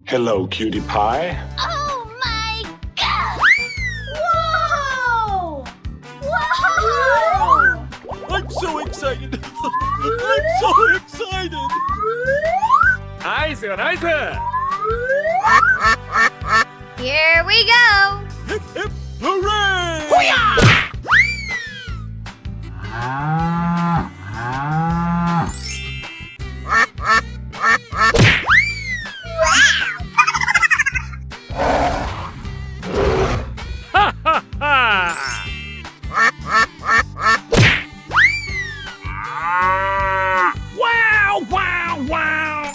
Hello, cutie pie. Oh my god! Whoa! Whoa! I'm so excited! I'm so excited! Nice, nice! Here we go! Hip, hip, hooray! Ha ha ha! Wow, wow, wow!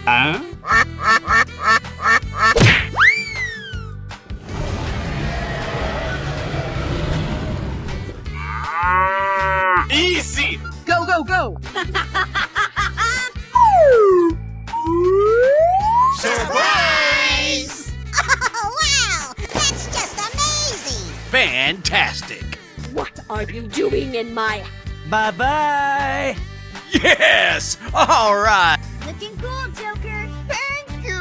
Huh? Easy! Go, go, go! Surprise! Oh, wow! That's just amazing! Fantastic! What are you doing in my... Bye-bye! Yes! All right! Looking cool, Joker! Thank you!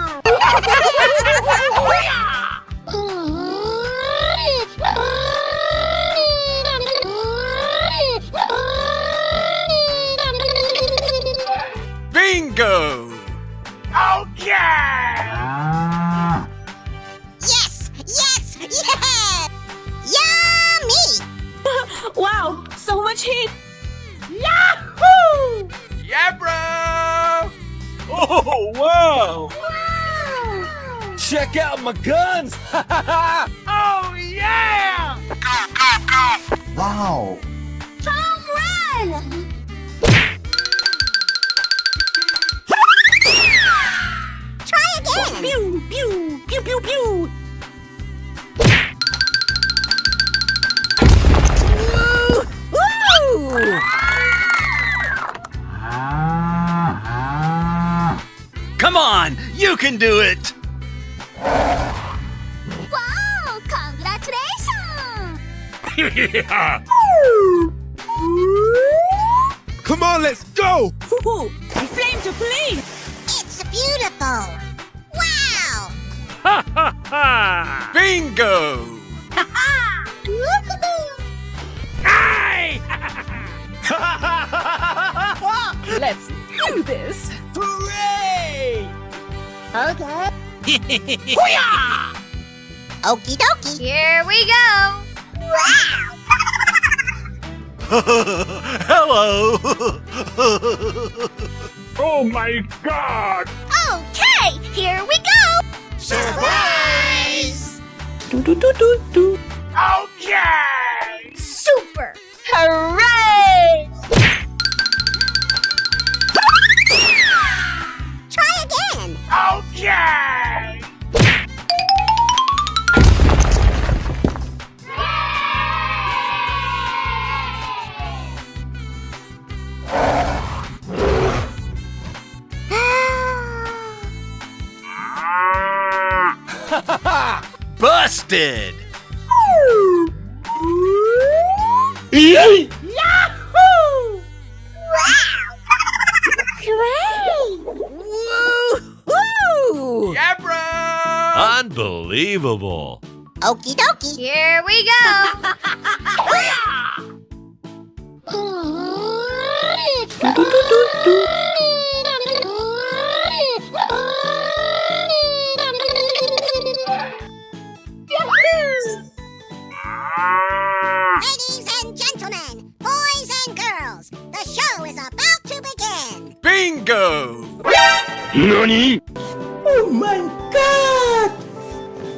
Bingo! Okay! Yes! Yes! Yes! Yummy! Wow, so much heat! Yahoo! Yeah, bro! Oh, wow! Check out my guns! Oh, yeah! Wow! Home run! Try again! Pew, pew, pew, pew, pew! Woo! Woo! Come on! You can do it! Wow! Congratulations! Yeah. Come on, let's go! Hoo-hoo! Flame to flame! It's beautiful! Wow! Ha ha ha! Bingo! Aye! Let's do this! Hooray! Okay. Hoo-yah! Okie dokie! Here we go! Wow! Hello! Oh my god! Okay! Here we go! Surprise! Do. Okay! Super! Hooray! Try again! Okay! Busted! Yay! Yahoo! Hooray! Woo-hoo! Yeah, bro! Unbelievable! Okie dokie! Here we go! Ladies and gentlemen, boys and girls, the show is about to begin! Bingo! Nani? Oh my god!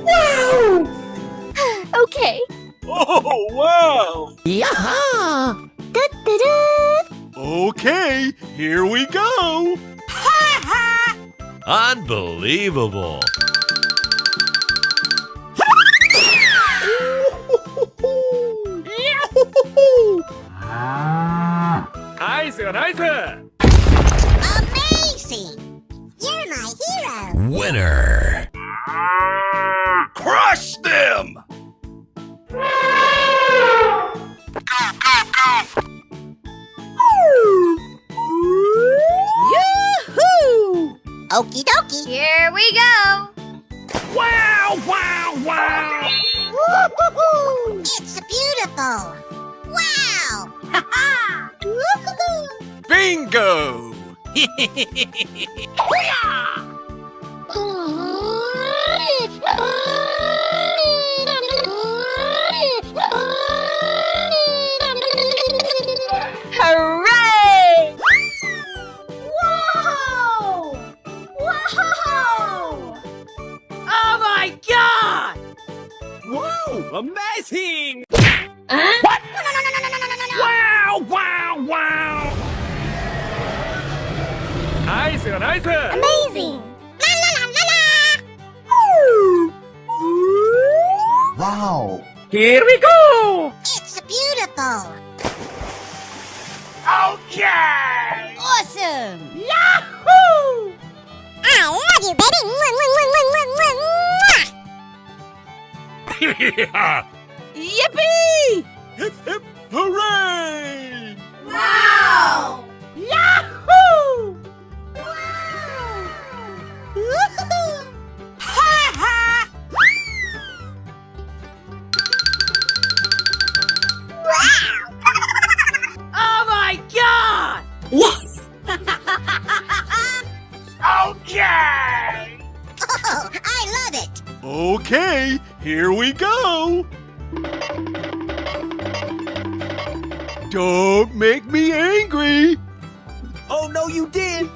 Wow! Okay. Oh, wow! Yaha! Okay, here we go! Unbelievable! Nice, nice! Amazing! You're my hero! Winner! Crush them! Okie dokie. Here we go. Wow, wow, wow. Woo-hoo-hoo. It's beautiful. Wow. Ha-ha. Woo-hoo-hoo. Bingo! Hooray! Whoa! Whoa! Oh my god! Whoa! Amazing! Wow, wow, wow. Nice, nice! Amazing! La la la la la. Wow! Here we go. It's beautiful. Okay. Awesome. Yahoo! I love you, baby. Mwah, mwah, mwah, mwah, mwah, mwah. Yippee! Hip, hip, hooray! Wow! Yahoo! Woo-hoo-hoo. Ha ha! Oh my god! Yes! Okay. Oh, I love it. Okay, here we go! Don't make me angry! Oh no, you did!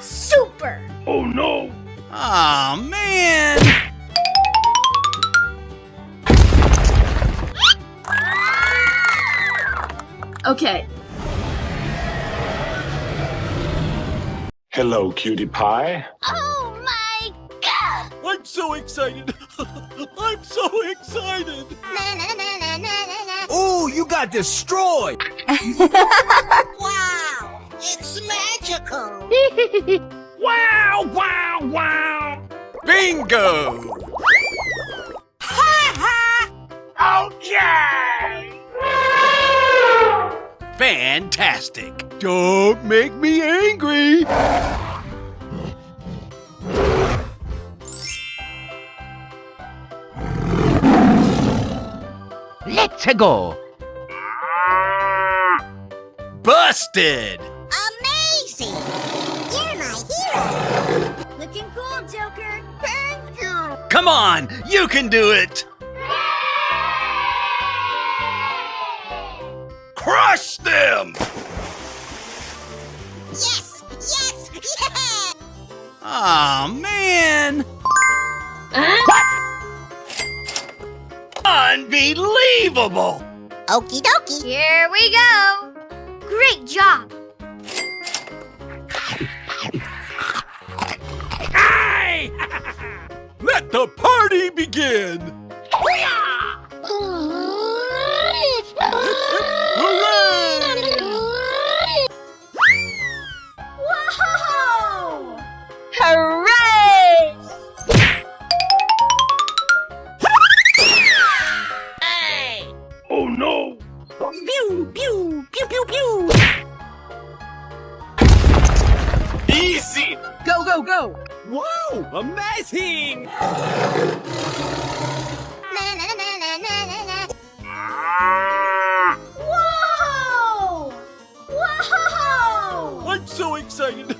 Super! Oh no. Aw, man! Okay. Hello, cutie pie. Oh my god! I'm so excited! I'm so excited! Na, na, na, na, na, na, na. Oh, you got destroyed! Wow. It's magical. Wow, wow, wow. Bingo! Okay. Fantastic! Don't make me angry! Let's go! Busted! Amazing. You're my hero. Looking cool, Joker! Thank you. Come on, you can do it! Crush them! Yes, yes, yes. Aw, man! Unbelievable! Okie dokie. Here we go! Great job! Hey! Let the party begin! Hooray! Whoa! Hooray! Oh no. Pew, pew, pew, pew, pew! Easy. Go, go, go! Wow, amazing! Na, na, na, na, na, na, na. Whoa! Whoa! I'm so excited!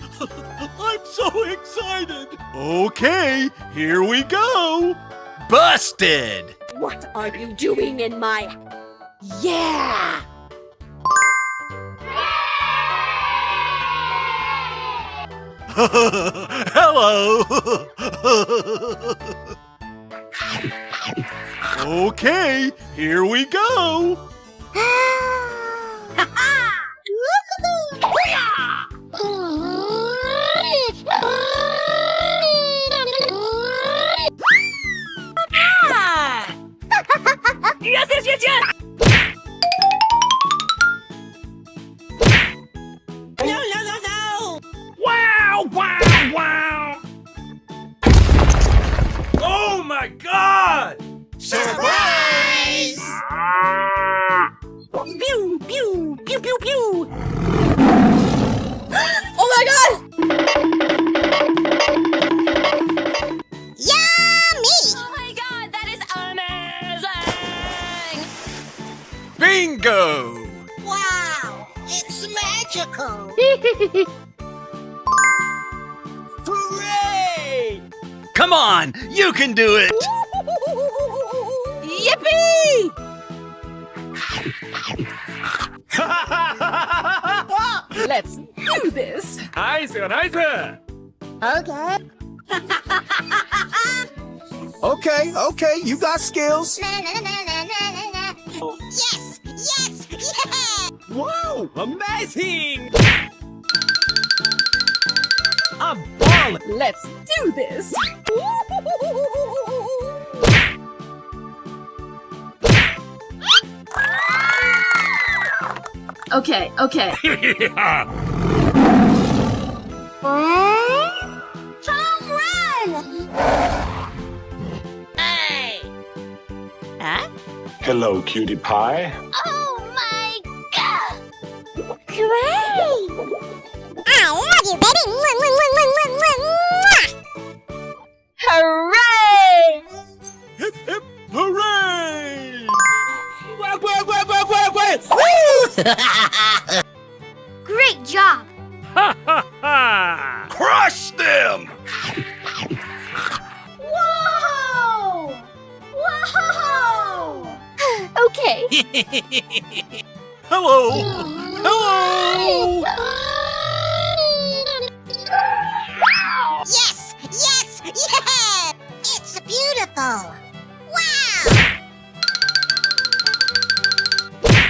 I'm so excited! Okay, here we go! Busted! What are you doing in my... Yeah! Hello! Okay, here we go! Yes, yes, yes, yes! No, no, no, no! Wow, wow, wow. Oh my god! Surprise! Pew, pew, pew, Pew pew pew! Oh my god! Yummy! Oh my god, that is amazing! Bingo! Wow! It's magical! Hooray! Come on, you can do it! Yippee! Let's do this! Nice, nice. Okay. Okay, you got skills. Na, na, na, na, na, na, na. Yes! Yes! Yeah! Wow, amazing! A ball! Let's do this! Okay. Home run! Hello, cutie pie. Oh my god! Great! I love you, baby! Mwah, mwah, mwah, mwah, mwah, mwah. Hooray! Hip hip hooray! Great job! Ha ha ha! Crush them! Whoa! Whoa! Okay. Hello! Hello! Yes! Yes! Yeah! It's beautiful! Wow!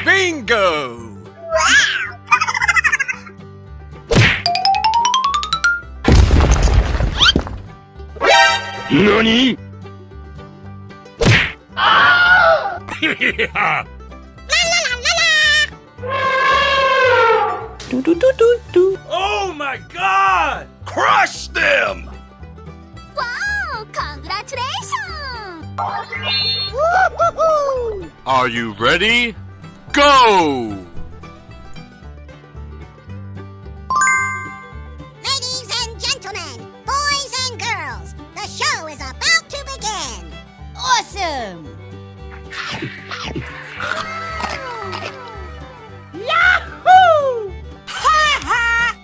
Bingo! NANI? La la la la la! Oh my god! Crush them! Wow! Congratulations! Are you ready? Go! Ladies and gentlemen, boys and girls, the show is about to begin! Awesome! Yahoo! Ha ha!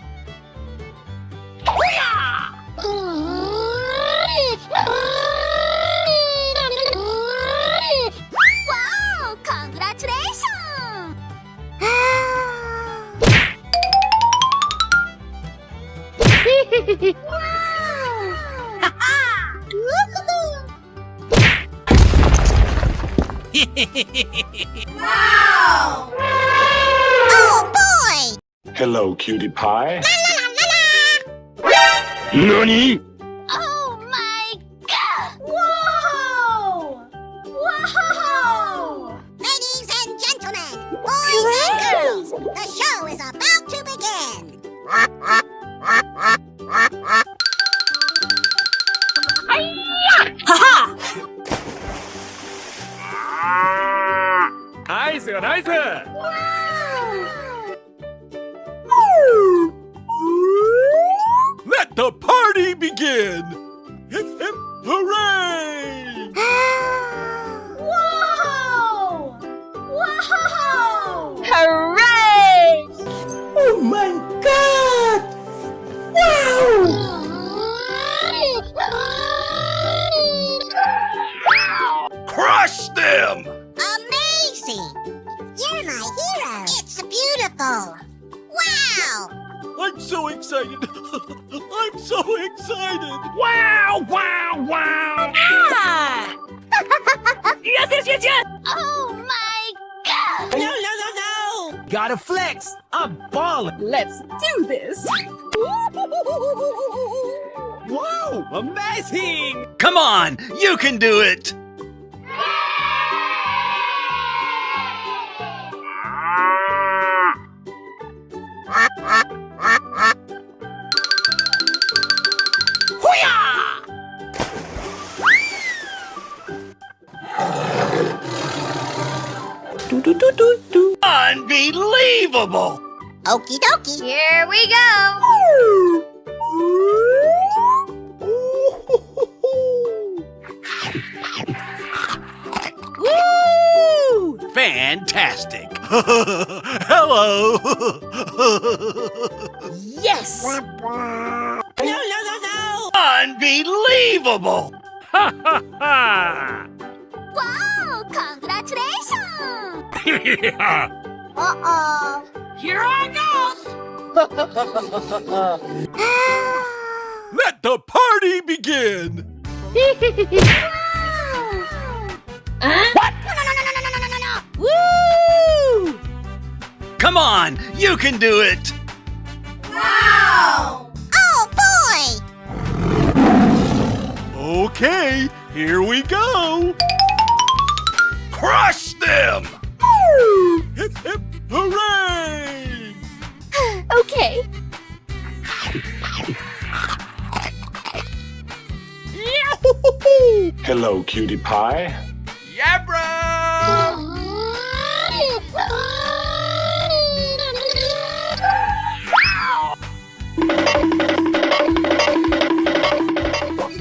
Wow! Congratulations! Wow! Oh boy! Hello, cutie pie. La la la la! NANI? Oh my god! Whoa! Whoa! Ladies and gentlemen, boys and girls, the show is about to begin! Haha! Nice, nice. Let the party begin! Hip hip hooray! Whoa! Whoa! Hooray! Oh my god! Crush them! Amazing! You're my hero! It's beautiful! Wow! I'm so excited! I'm so excited! Wow, wow, wow! Ah! Yes! Oh my god! No! Gotta flex! A ball! Let's do this! Wow, amazing! Come on, you can do it! Do. Unbelievable! Okie dokie. Here we go. Woo! Fantastic! Hello! Yes! Unbelievable! Ha ha ha! Wow, congratulations. Yeah. Uh-oh. Here I Let the party begin. Woo! Come on, you can do it! go. Wow. Oh, boy. Okay, here we go. Crush them! Hip, hip, hooray! Okay. Hello, cutie pie. Yabra!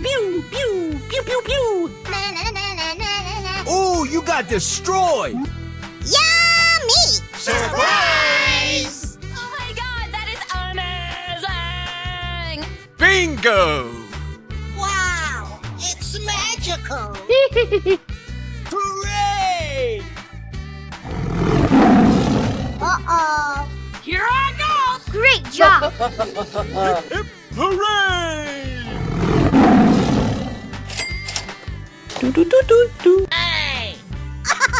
Pew, pew, pew, pew, pew. Oh, you got destroyed! Yummy. Surprise! Oh my god, that is amazing. Bingo! Wow, it's magical. Hooray! Uh-oh. Here I go. Great job. Hip, hip, hooray! Hey.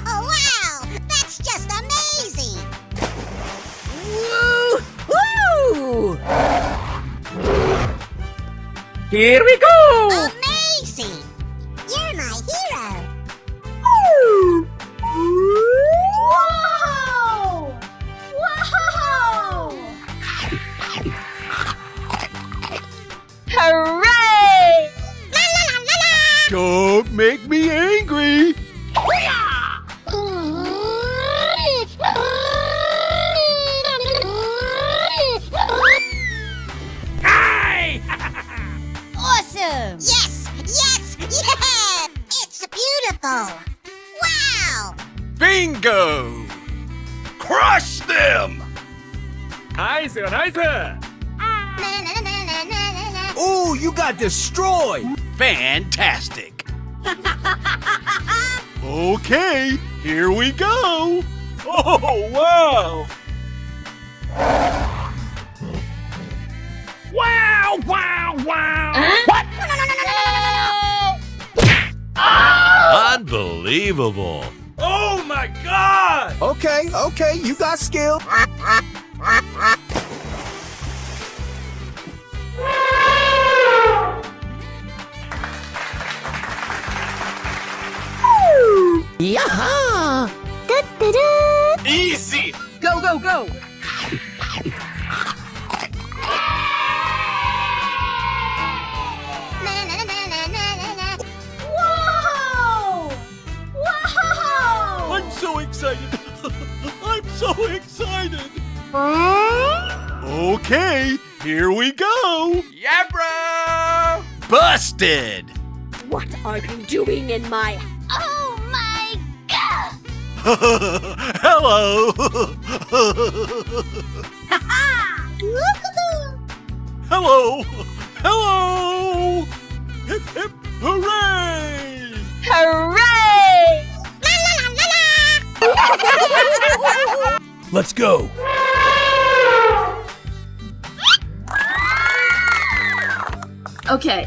Oh, wow, that's just amazing. Woo! Here we go! Amazing. You're my hero. Whoa. Whoa. Hooray! La la la la la. Don't make me angry. Awesome. Yes, yes, yes. It's beautiful. Wow. Bingo! Crush them! Nice, nice. Oh, you got destroyed! Fantastic! Okay, here we go. Oh, wow. Wow, wow, wow! Unbelievable! Oh, my God. Okay, you got skill. Yaha! Easy. Go, go, go! Whoa. Whoa. I'm so excited. I'm so excited. Okay, here we go. Yabra! Busted! What are you doing in my... Oh my god. Hello. Hello. Hello. Hip, hip, hooray. Hooray! La la la la la. Let's go! Okay,